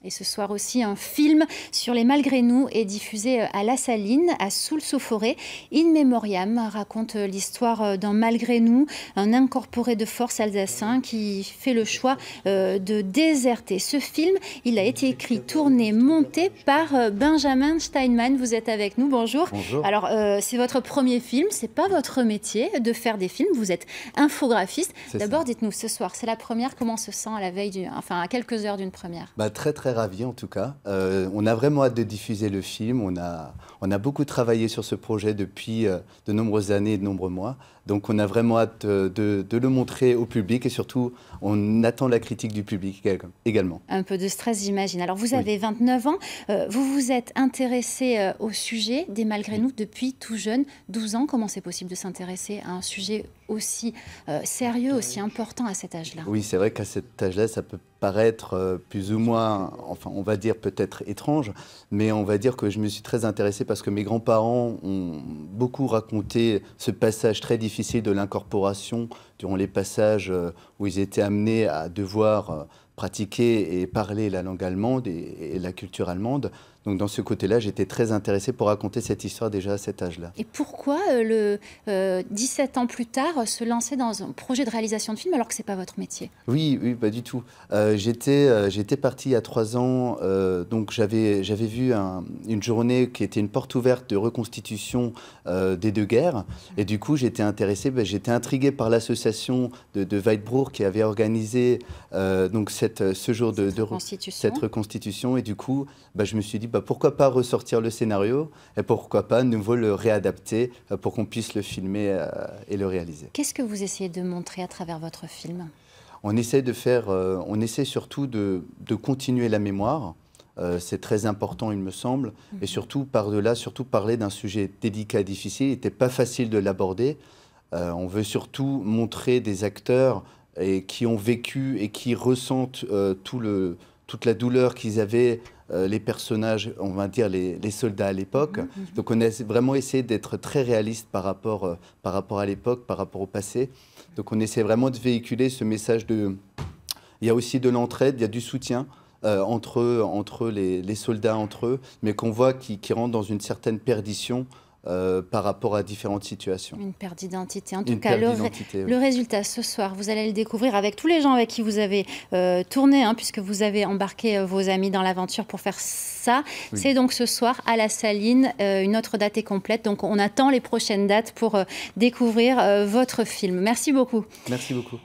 Et ce soir aussi, un film sur les Malgré nous est diffusé à La Saline, à Soultz-aux-Forêts. In Memoriam raconte l'histoire d'un Malgré nous, un incorporé de force alsacien qui fait le choix de déserter. Ce film, il a été écrit, tourné, monté par Benjamin Steinman. Vous êtes avec nous, bonjour. Bonjour. Alors, c'est votre premier film, c'est pas votre métier de faire des films, vous êtes infographiste. D'abord, dites-nous, ce soir, c'est la première, comment on se sent à la veille, à quelques heures d'une première? Très ravi en tout cas. On a vraiment hâte de diffuser le film. On a beaucoup travaillé sur ce projet depuis de nombreuses années et de nombreux mois. Donc on a vraiment hâte de le montrer au public et surtout on attend la critique du public également. Un peu de stress, j'imagine. Alors vous avez 29 ans, vous vous êtes intéressé au sujet des Malgré nous depuis tout jeune, 12 ans. Comment c'est possible de s'intéresser à un sujet aussi sérieux, aussi important à cet âge-là? Oui, c'est vrai qu'à cet âge-là, ça peut paraître plus ou moins, enfin on va dire peut-être étrange, mais on va dire que je me suis très intéressé parce que mes grands-parents ont beaucoup raconté ce passage très difficile de l'incorporation durant les passages où ils étaient amenés à devoir pratiquer et parler la langue allemande et la culture allemande. Donc dans ce côté-là, j'étais très intéressé pour raconter cette histoire déjà à cet âge-là. Et pourquoi, 17 ans plus tard, se lancer dans un projet de réalisation de film alors que ce n'est pas votre métier? Oui, pas du tout. J'étais parti il y a 3 ans, donc j'avais vu une journée qui était une porte ouverte de reconstitution des deux guerres. Et du coup, j'étais intéressé, j'étais intrigué par l'association de Weitbruch qui avait organisé donc ce jour cette reconstitution. Et du coup, je me suis dit, pourquoi pas ressortir le scénario et pourquoi pas nouveau le réadapter pour qu'on puisse le filmer et le réaliser. Qu'est-ce que vous essayez de montrer à travers votre film? On essaie surtout de continuer la mémoire. C'est très important, il me semble. Et surtout, par-delà, surtout parler d'un sujet délicat et difficile. Il n'était pas facile de l'aborder. On veut surtout montrer des acteurs qui ont vécu et qui ressentent toute la douleur qu'ils avaient, les personnages, on va dire les soldats à l'époque. Donc on a vraiment essayé d'être très réaliste par rapport à l'époque, par rapport au passé. Donc on essaie vraiment de véhiculer ce message il y a aussi de l'entraide, il y a du soutien entre les soldats entre eux, mais qu'on voit qui rentrent dans une certaine perdition par rapport à différentes situations. Une perte d'identité. En tout cas, le résultat ce soir, vous allez le découvrir avec tous les gens avec qui vous avez tourné, puisque vous avez embarqué vos amis dans l'aventure pour faire ça. Oui. C'est donc ce soir à La Saline. Une autre date est complète, donc on attend les prochaines dates pour découvrir votre film. Merci beaucoup. Merci beaucoup.